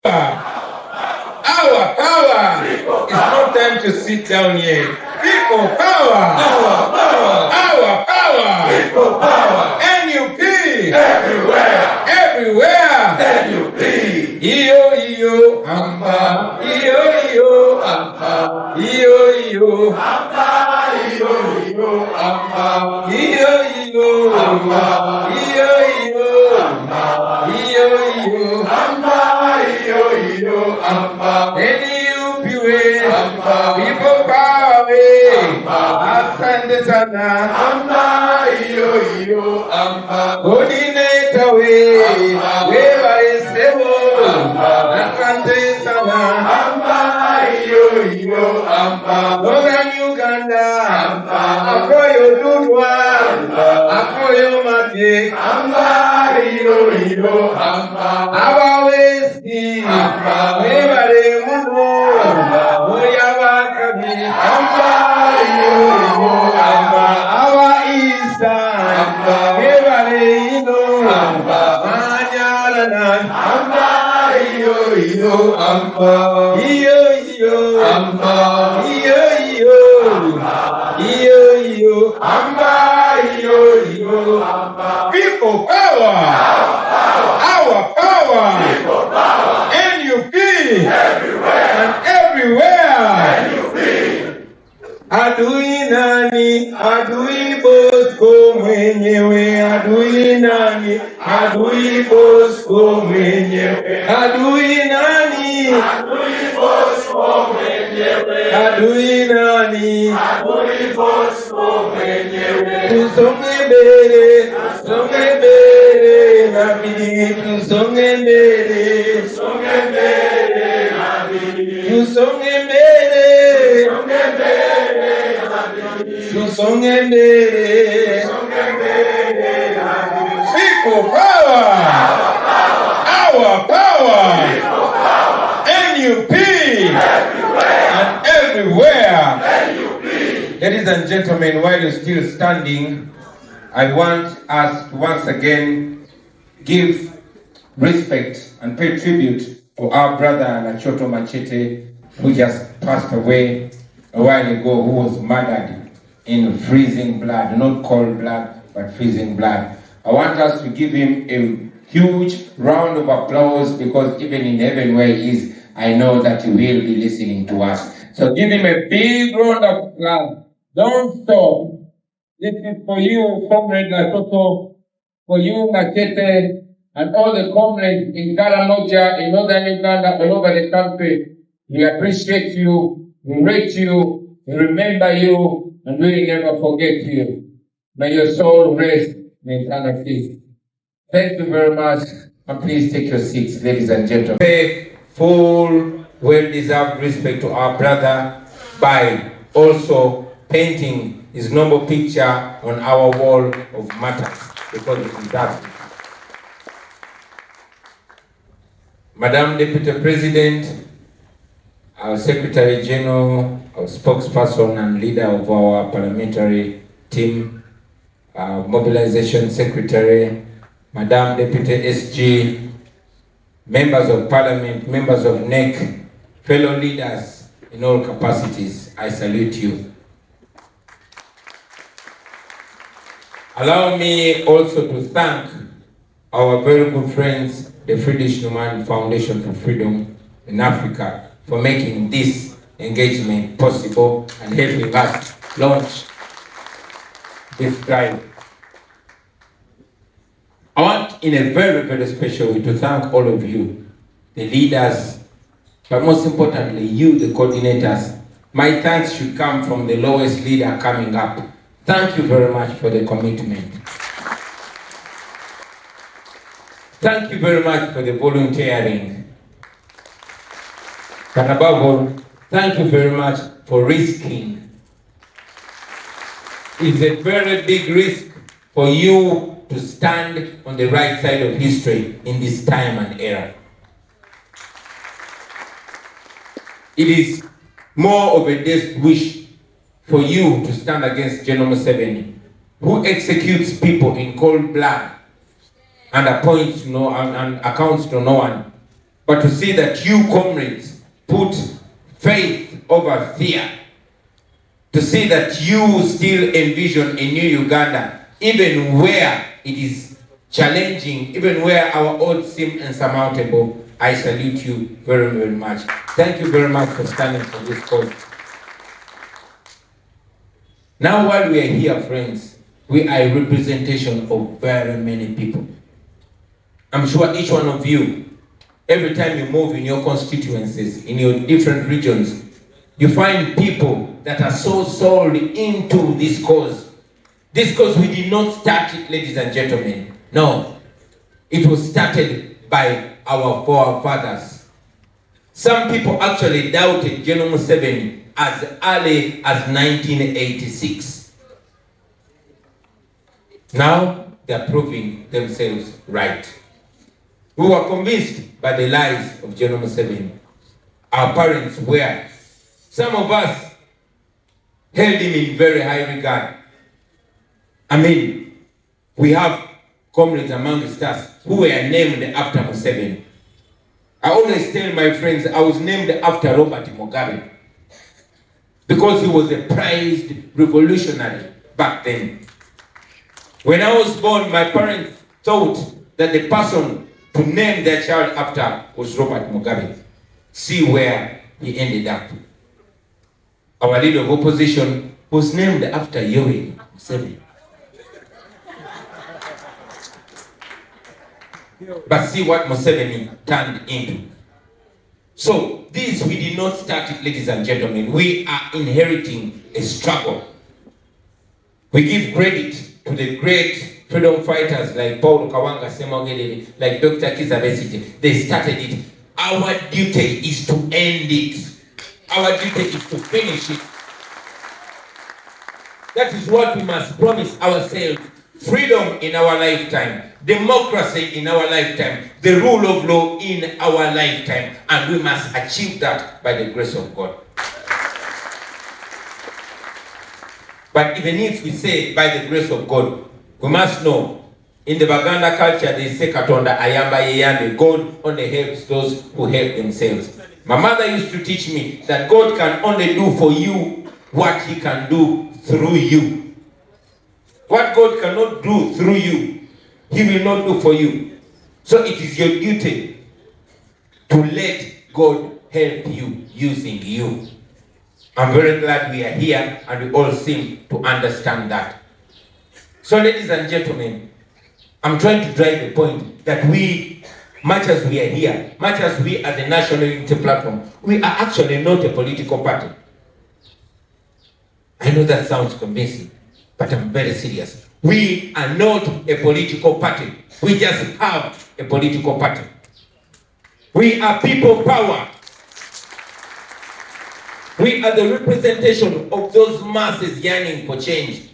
Our power. It's not time to sit down yet. People power. Our power. People power. NUP. Everywhere. Everywhere. NUP. Iyo iyo amba. Iyo iyo amba. Iyo iyo amba. Iyo iyo amba. Iyo iyo amba. Iyo iyo amba. Iyo iyo amba. Iyo iyo amba. NUP way. People power way. Asante sana. Amba. Iyo iyo amba. Coordinator way. Weba esebo. Asante sana. Amba. Iyo iyo amba. Northern Uganda. Akoyo Dudwa. Akoyo Mate. Amba. Iyo iyo amba. Our Westi. Weba Remuno. Moya Wakabi. Amba. Iyo iyo amba. Our Eastern. Weba Reino. Manyarana. Amba. Iyo iyo amba. Iyo iyo amba. Iyo iyo Iyo iyo Amba. Iyo iyo amba. People power. Our power. People power. NUP. Everywhere. And everywhere. NUP. Adui nani? Adui Bosco mwenyewe. Adui nani? Adui Bosco mwenyewe. Adui nani? Adui Bosco mwenyewe. Adui nani? Adui Bosco mwenyewe. Tusonge mbele, tusonge mbele, nabidi tusonge mbele, Songe mbele nabidi. tusonge mbele, Songe mbele nabidi. tusonge mbele. Songe mbele nabidi. People power, our power, NUP, and everywhere. Ladies and gentlemen, while you're still standing, I want us to once again give respect and pay tribute to our brother Nachoto Machete, who just passed away a while ago, who was murdered in freezing blood, not cold blood, but freezing blood. I want us to give him a huge round of applause, because even in heaven where he is, I know that he will be listening to us. So give him a big round of applause. Don't stop. This is for you, Comrade Nachoto, for you, Machete, and all the comrades in Karamoja, in Northern Uganda, all over the country. We appreciate you, we rate you, we remember you, and we will never forget you. May your soul rest in eternal peace. Thank you very much, and please take your seats, ladies and gentlemen. Pay full, well-deserved respect to our brother by also painting his noble picture on our wall of martyrs, because it is that. Madam Deputy President, our Secretary General, our spokesperson and leader of our parliamentary team, our Mobilization Secretary, Madam Deputy SG, members of Parliament, members of NEC, fellow leaders in all capacities, I salute you. Allow me also to thank our very good friends, the Friedrich Naumann Foundation for Freedom in Africa, for making this engagement possible and helping us launch this drive. I want, in a very, very special way, to thank all of you, the leaders, but most importantly, you, the coordinators. My thanks should come from the lowest leader coming up. Thank you very much for the commitment. Thank you very much for the volunteering. But above all, thank you very much for risking. It's a very big risk for you to stand on the right side of history in this time and era. It is more of a death wish for you to stand against General Museveni, who executes people in cold blood and appoints and accounts to no one, but to see that you, comrades, put faith over fear. To see that you still envision a new Uganda, even where it is challenging, even where our odds seem insurmountable. I salute you very, very much. Thank you very much for standing for this cause. Now, while we are here, friends, we are a representation of very many people. I'm sure each one of you, every time you move in your constituencies, in your different regions, you find people that are so sold into this cause. This cause, we did not start it, ladies and gentlemen. No. It was started by our forefathers. Some people actually doubted General Museveni as early as 1986. Now, they are proving themselves right. We were convinced by the lies of General Museveni. Our parents were. Some of us held him in very high regard. I mean, we have comrades amongst us who were named after Museveni. I always tell my friends I was named after Robert Mugabe because he was a prized revolutionary back then. When I was born, my parents thought that the person to name their child after was Robert Mugabe. See where he ended up. Our leader of opposition was named after Yoweri Museveni. But see what Museveni turned into. So this, we did not start it, ladies and gentlemen. We are inheriting a struggle. We give credit to the great freedom fighters like Paul Kawanga Semogele, like Dr. Kizza Besigye. They started it. Our duty is to end it. Our duty is to finish it. That is what we must promise ourselves. Freedom in our lifetime, democracy in our lifetime, the rule of law in our lifetime, and we must achieve that by the grace of God. But even if we say by the grace of God, we must know in the Baganda culture they say Katonda ayamba yeyande. God only helps those who help themselves. My mother used to teach me that God can only do for you what he can do through you. What God cannot do through you, he will not do for you. So it is your duty to let God help you using you. I'm very glad we are here and we all seem to understand that. So ladies and gentlemen, I'm trying to drive the point that we, much as we are here, much as we are the National Unity Platform, we are actually not a political party. I know that sounds convincing, but I'm very serious. We are not a political party. We just have a political party. We are people power. We are the representation of those masses yearning for change.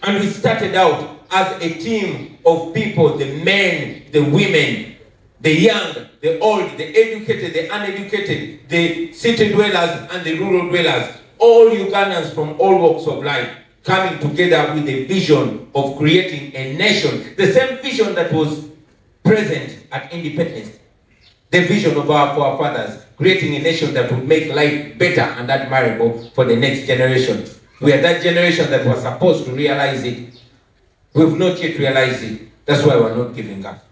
And we started out as a team of people, the men, the women, the young, the old, the educated, the uneducated, the city dwellers and the rural dwellers, all Ugandans from all walks of life, coming together with a vision of creating a nation, the same vision that was present at independence, the vision of our forefathers, creating a nation that would make life better and admirable for the next generation. We are that generation that was supposed to realize it. We've not yet realized it. That's why we're not giving up.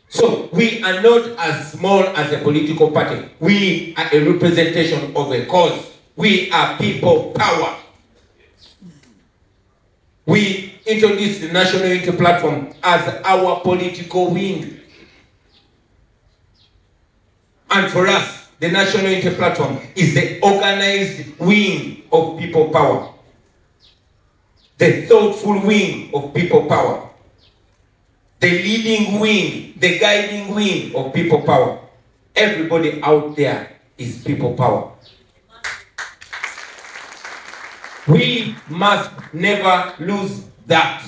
So we are not as small as a political party. We are a representation of a cause. We are people power. We introduced the National Unity Platform as our political wing. And for us, the National Unity Platform is the organized wing of people power. The thoughtful wing of people power. The leading wing, the guiding wing of people power. Everybody out there is people power. We must never lose that.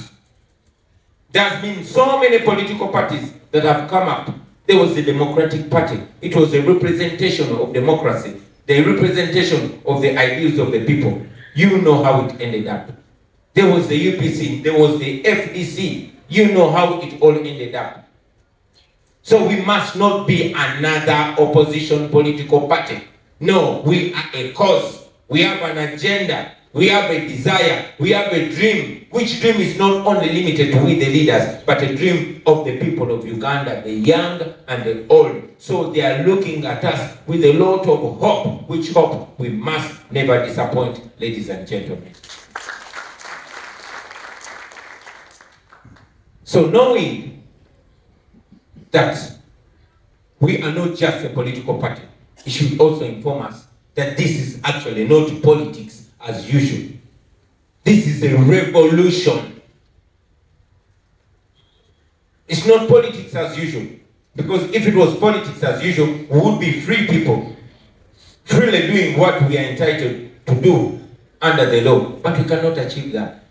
There's been so many political parties that have come up. There was the Democratic Party. It was a representation of democracy, the representation of the ideals of the people. You know how it ended up. There was the UPC, there was the FDC. You know how it all ended up. So we must not be another opposition political party. No, we are a cause. We have an agenda. We have a desire. We have a dream. Which dream is not only limited to we the leaders, but a dream of the people of Uganda, the young and the old. So they are looking at us with a lot of hope, which hope we must never disappoint, ladies and gentlemen. So knowing that we are not just a political party, it should also inform us that this is actually not politics as usual. This is a revolution. It's not politics as usual. Because if it was politics as usual, we would be free people, freely doing what we are entitled to do under the law. But we cannot achieve that.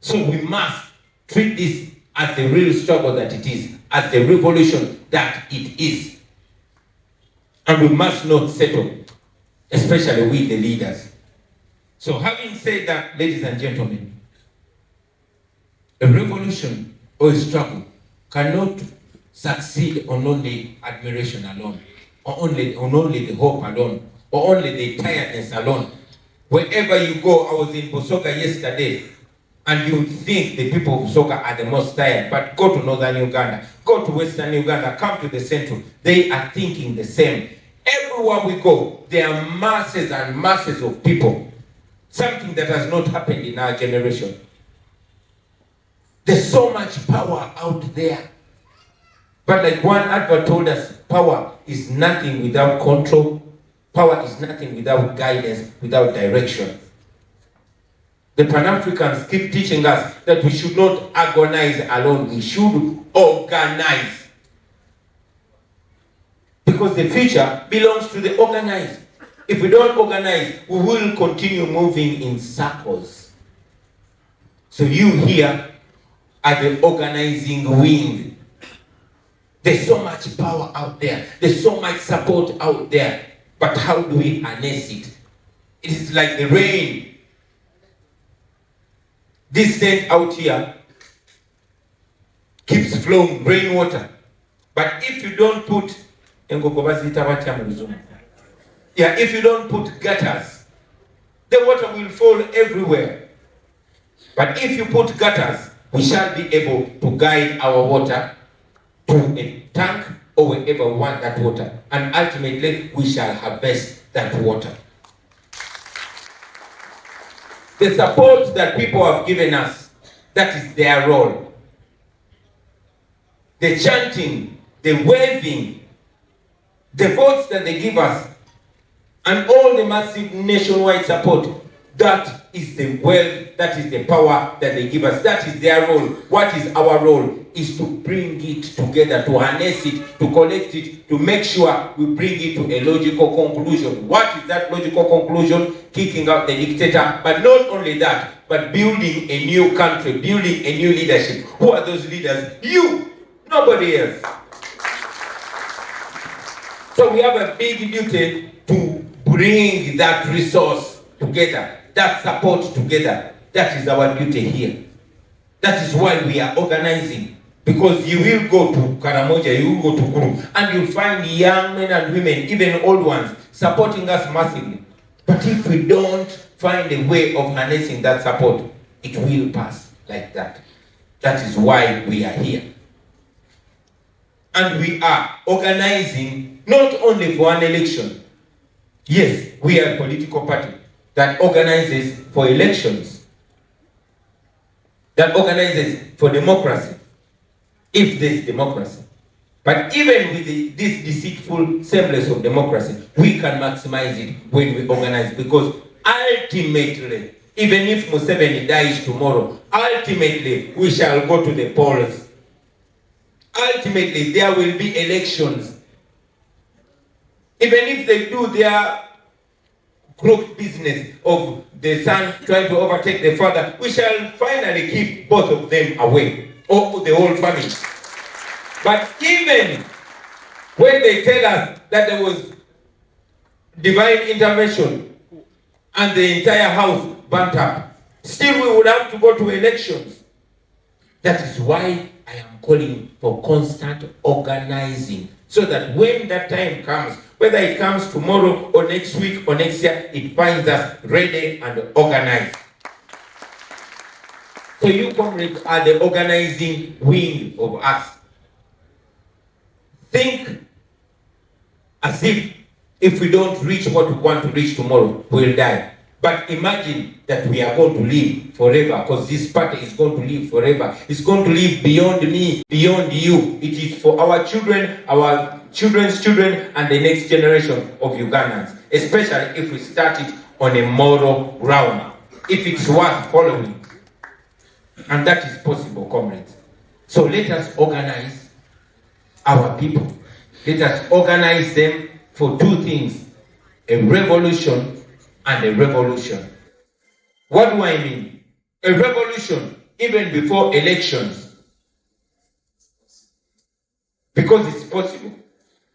So we must treat this as the real struggle that it is, as the revolution that it is. And we must not settle, especially with the leaders. So having said that, ladies and gentlemen, a revolution or a struggle cannot succeed on only admiration alone, or on only the hope alone, or only the tiredness alone. Wherever you go, I was in Busoga yesterday, and you would think the people of Busoga are the most tired, but go to northern Uganda, go to western Uganda, come to the central, they are thinking the same. Everywhere we go, there are masses and masses of people. Something that has not happened in our generation. There's so much power out there. But like one advert told us, power is nothing without control. Power is nothing without guidance, without direction. The Pan-Africans keep teaching us that we should not agonize alone. We should organize. Because the future belongs to the organized. If we don't organize, we will continue moving in circles. So you here are the organizing wing. There's so much power out there. There's so much support out there. But how do we harness it? It is like the rain. This tent out here keeps flowing rainwater. But if you don't put if you don't put gutters, the water will fall everywhere. But if you put gutters, we shall be able to guide our water to a tank or wherever we want that water. And ultimately, we shall harvest that water. The support that people have given us, that is their role. The chanting, the waving, the votes that they give us, and all the massive nationwide support, that is the wealth, that is the power that they give us. That is their role. What is our role? Is to bring it together, to harness it, to collect it, to make sure we bring it to a logical conclusion. What is that logical conclusion? Kicking out the dictator, but not only that, but building a new country, building a new leadership. Who are those leaders? You, nobody else. So we have a big duty to bring that resource together, that support together. That is our duty here. That is why we are organizing. Because you will go to Karamoja, you will go to Guru, and you'll find young men and women, even old ones, supporting us massively. But if we don't find a way of harnessing that support, it will pass like that. That is why we are here. And we are organizing not only for an election. Yes, we are a political party that organizes for elections, that organizes for democracy, if there's democracy. But even with this deceitful semblance of democracy, we can maximize it when we organize, because ultimately, even if Museveni dies tomorrow, ultimately we shall go to the polls. Ultimately, there will be elections. Even if they do their crooked business of the son trying to overtake the father, we shall finally keep both of them away, or the whole family. But even when they tell us that there was divine intervention and the entire house burnt up, still we would have to go to elections. That is why I am calling for constant organizing, so that when that time comes, whether it comes tomorrow or next week or next year, it finds us ready and organized. So you comrades are the organizing wing of us. Think as if we don't reach what we want to reach tomorrow, we'll die. But imagine that we are going to live forever, because this party is going to live forever. It's going to live beyond me, beyond you. It is for our children, our children's children, and the next generation of Ugandans, especially if we start it on a moral ground, if it's worth following. And that is possible, comrades. So let us organize our people. Let us organize them for two things: a revolution and a revolution. What do I mean? A revolution even before elections, because it's possible.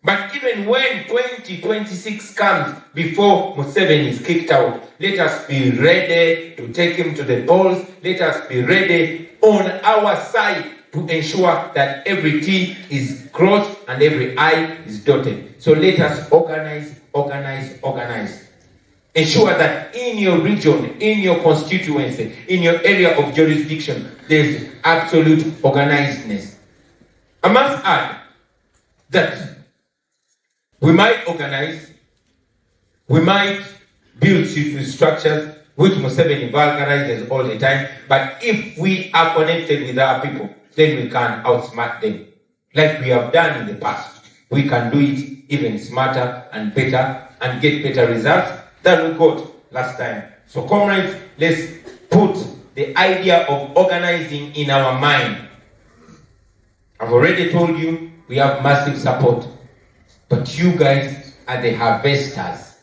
But even when 2026 comes, before Museveni is kicked out, let us be ready to take him to the polls. Let us be ready on our side to ensure that every T is crossed and every I is dotted. So let us organize. Ensure that in your region, in your constituency, in your area of jurisdiction, there's absolute organizedness. I must add that we might organize, we might build structures, which Museveni vulgarizes all the time, but if we are connected with our people, then we can outsmart them. Like we have done in the past. We can do it even smarter and better and get better results than we got last time. So comrades, let's put the idea of organizing in our mind. I've already told you we have massive support, but you guys are the harvesters.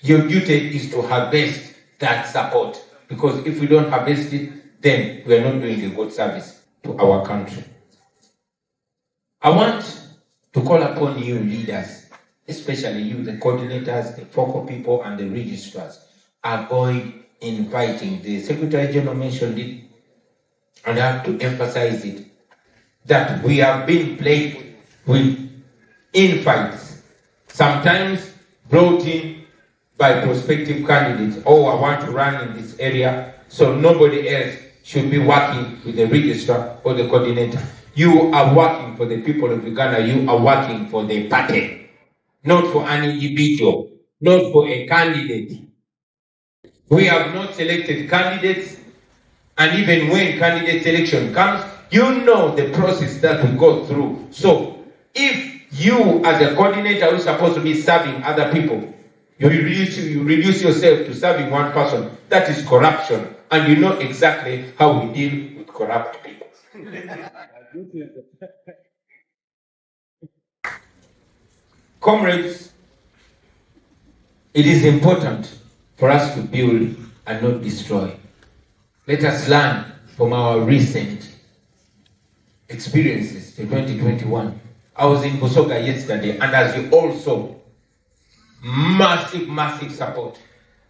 Your duty is to harvest that support, because if we don't harvest it, then we are not doing a good service to our country. I want to call upon you leaders, especially you, the coordinators, the focal people, and the registrars. Avoid inviting. The Secretary General mentioned it, and I have to emphasize it, that we have been plagued with infights, sometimes brought in by prospective candidates. Oh, I want to run in this area, so nobody else should be working with the registrar or the coordinator. You are working for the people of Uganda. You are working for the party, not for an individual, not for a candidate. We have not selected candidates, and even when candidate selection comes, you know the process that we go through. So if you as a coordinator who is supposed to be serving other people, you reduce yourself to serving one person, that is corruption. And you know exactly how we deal with corrupt people. Comrades, it is important for us to build and not destroy. Let us learn from our recent experiences in 2021. I was in Busoga yesterday, and as you all saw, massive support.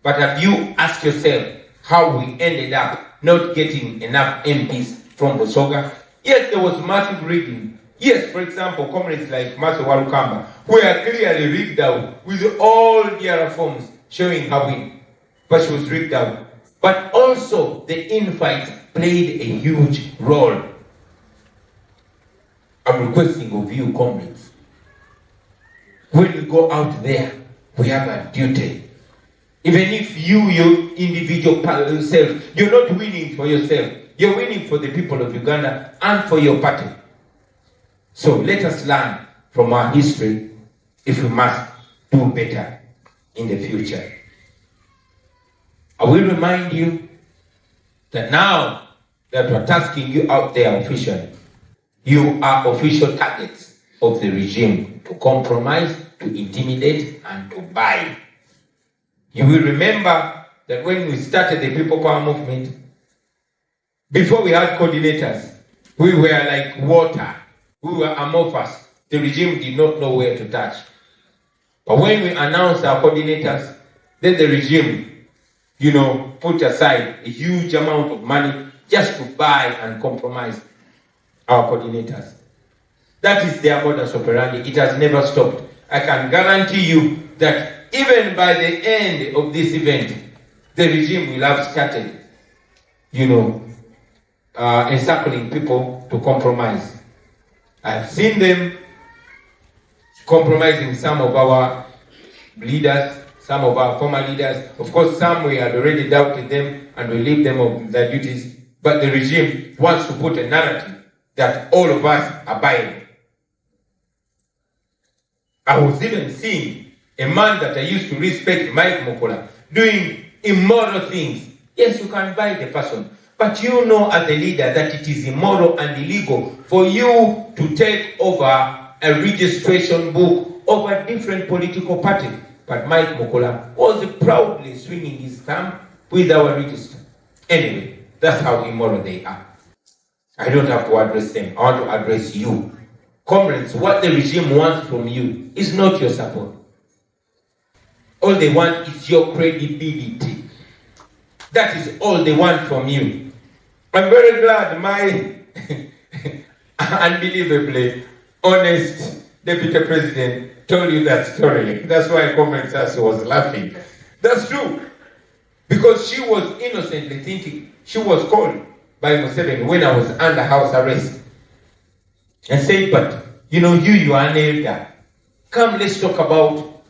But have you asked yourself how we ended up not getting enough MPs from Busoga? Yes, there was massive rigging. Yes, for example, comrades like Master Walukamba were clearly rigged out with all their forms showing her win. But she was rigged out. But also the infight played a huge role. I'm requesting of you, comrades, when we go out there, we have a duty. Even if you, your individual self, you're not winning for yourself, you're winning for the people of Uganda and for your party. So let us learn from our history if we must do better in the future. I will remind you that now that we're tasking you out there officially, you are official targets of the regime to compromise, to intimidate, and to buy. You will remember that when we started the People Power Movement, before we had coordinators, we were like water. We were amorphous. The regime did not know where to touch. But when we announced our coordinators, then the regime, put aside a huge amount of money just to buy and compromise. our coordinators. That is their modus operandi. It has never stopped. I can guarantee you that even by the end of this event, the regime will have started, encircling people to compromise. I've seen them compromising some of our leaders, some of our former leaders. Of course, some we had already doubted them and we leave them of their duties. But the regime wants to put a narrative that all of us are buying. I was even seeing a man that I used to respect, Mike Mokola, doing immoral things. Yes, you can buy the person. But you know as a leader that it is immoral and illegal for you to take over a registration book of a different political party. But Mike Mokola was proudly swinging his thumb with our register. Anyway, that's how immoral they are. I don't have to address them. I want to address you. Comrades, what the regime wants from you is not your support. All they want is your credibility. That is all they want from you. I'm very glad my unbelievably honest Deputy President told you that story. That's why Comrade Sasso was laughing. That's true. Because she was innocently thinking she was called by Museveni when I was under house arrest. And said, but you are an elder. Come, let's talk about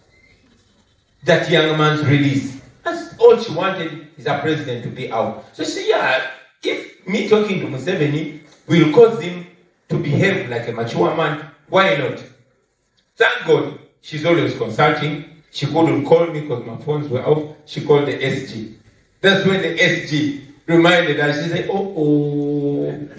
that young man's release. That's all she wanted is a president to be out. So she said, yeah, if me talking to Museveni will cause him to behave like a mature man, why not? Thank God, she's always consulting. She couldn't call me because my phones were off. She called the SG. That's when the SG reminded her. She said, oh.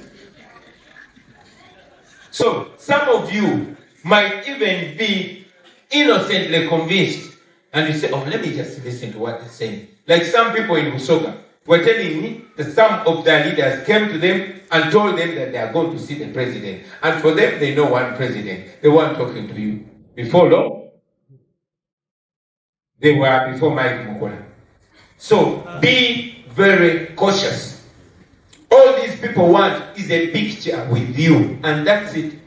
So, some of you might even be innocently convinced. And you say, oh, let me just listen to what they're saying. Like some people in Busoga were telling me that some of their leaders came to them and told them that they are going to see the president. And for them, they know one president. They weren't talking to you. Before long, they were before Mike Mokola. So, be very cautious. All these people want is a picture with you, and that's it.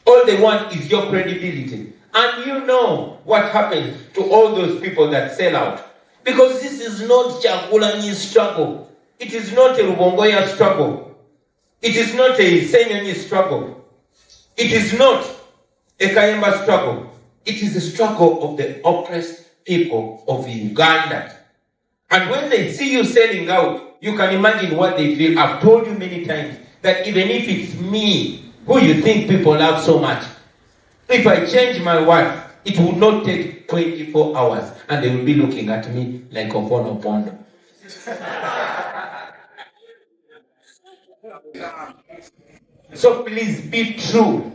All they want is your credibility. And you know what happens to all those people that sell out. Because this is not Chagulanyi's struggle. It is not a Rubongoya struggle. It is not a Senyonyi struggle. It is not a Kayemba struggle. It is a struggle of the oppressed people of Uganda. And when they see you selling out, you can imagine what they feel. I've told you many times that even if it's me, who you think people love so much, if I change my words, it will not take 24 hours and they will be looking at me like a Opono. So please be true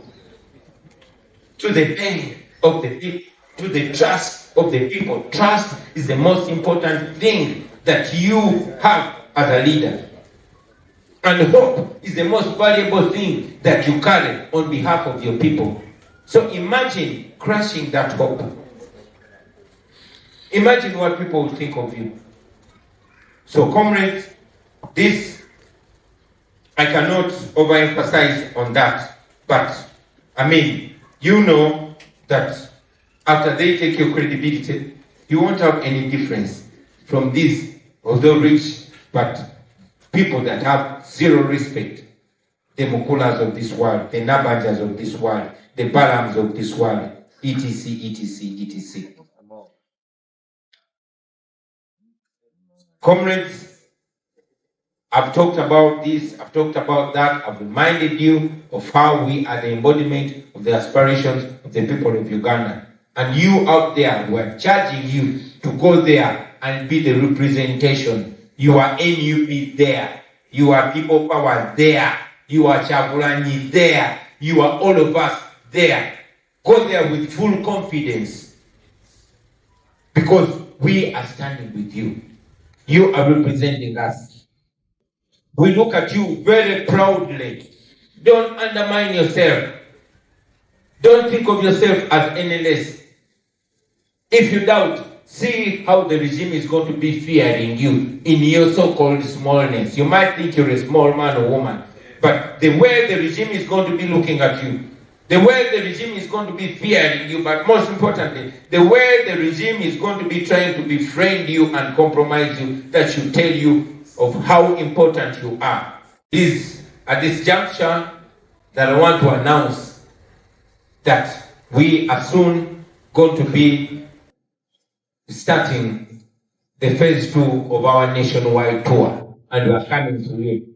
to the pain of the people, to the trust of the people. Trust is the most important thing that you have as a leader. And hope is the most valuable thing that you carry on behalf of your people. So imagine crushing that hope. Imagine what people will think of you. So comrades, this, I cannot overemphasize on that. But, you know that after they take your credibility, you won't have any difference from these, although rich, but people that have zero respect. The Mukulas of this world, the Nabajas of this world, the Balams of this world, etc., etc., etc. Comrades, I've talked about this, I've talked about that, I've reminded you of how we are the embodiment of the aspirations of the people of Uganda. And you out there, we're charging you to go there and be the representation. You are NUP there. You are People Power there. You are Chagulanyi there. You are all of us there. Go there with full confidence. Because we are standing with you. You are representing us. We look at you very proudly. Don't undermine yourself. Don't think of yourself as any less. If you doubt, see how the regime is going to be fearing you in your so-called smallness. You might think you're a small man or woman, But the way the regime is going to be looking at you, the way the regime is going to be fearing you, but most importantly, the way the regime is going to be trying to befriend you and compromise you, that should tell you of how important you are. It is at this juncture that I want to announce that we are soon going to be starting the phase 2 of our nationwide tour, and we are coming to you.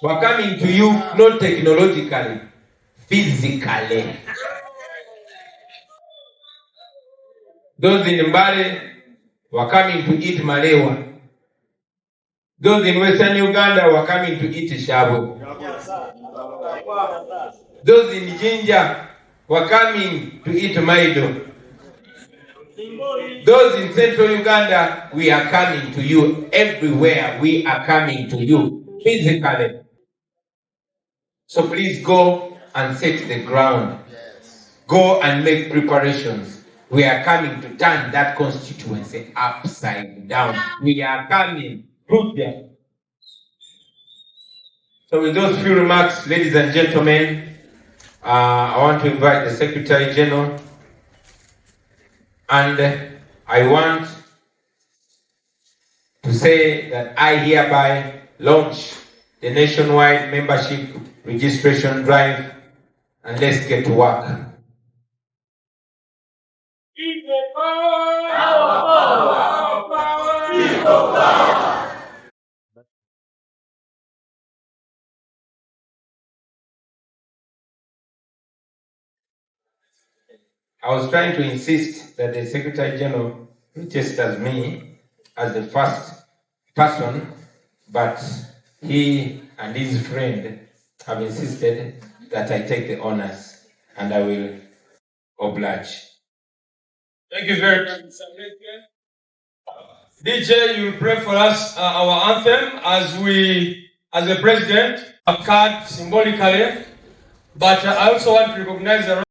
We are coming to you not technologically, physically. Those in Mbale were coming to eat malewa. Those in Western Uganda were coming to eat shabu. Those in Jinja were coming to eat maido. Those in Central Uganda, we are coming to you. Everywhere we are coming to you physically. So please go and set the ground. Go and make preparations. We are coming to turn that constituency upside down. We are coming. Put them. So with those few remarks, ladies and gentlemen, I want to invite the Secretary General, and I want to say that I hereby launch the nationwide membership registration drive, and let's get to work. I was trying to insist that the Secretary General registers me as the first person, but he and his friend have insisted that I take the honors, and I will oblige. Thank you very much, Mr. President. DJ, you pray for us our anthem as the president, a card symbolically, but I also want to recognize the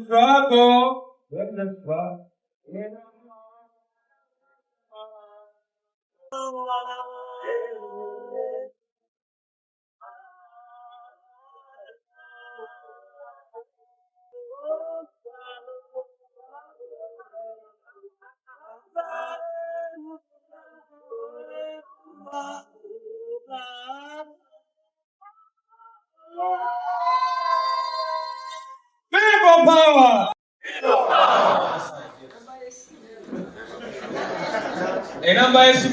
struggle. People power. Enamba Yesu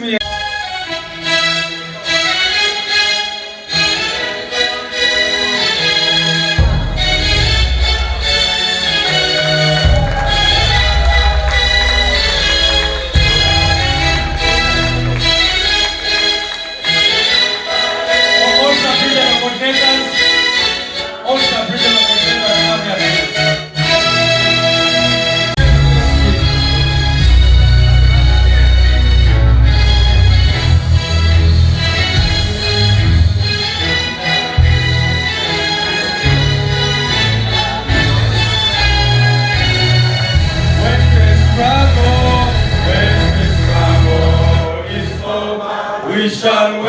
shall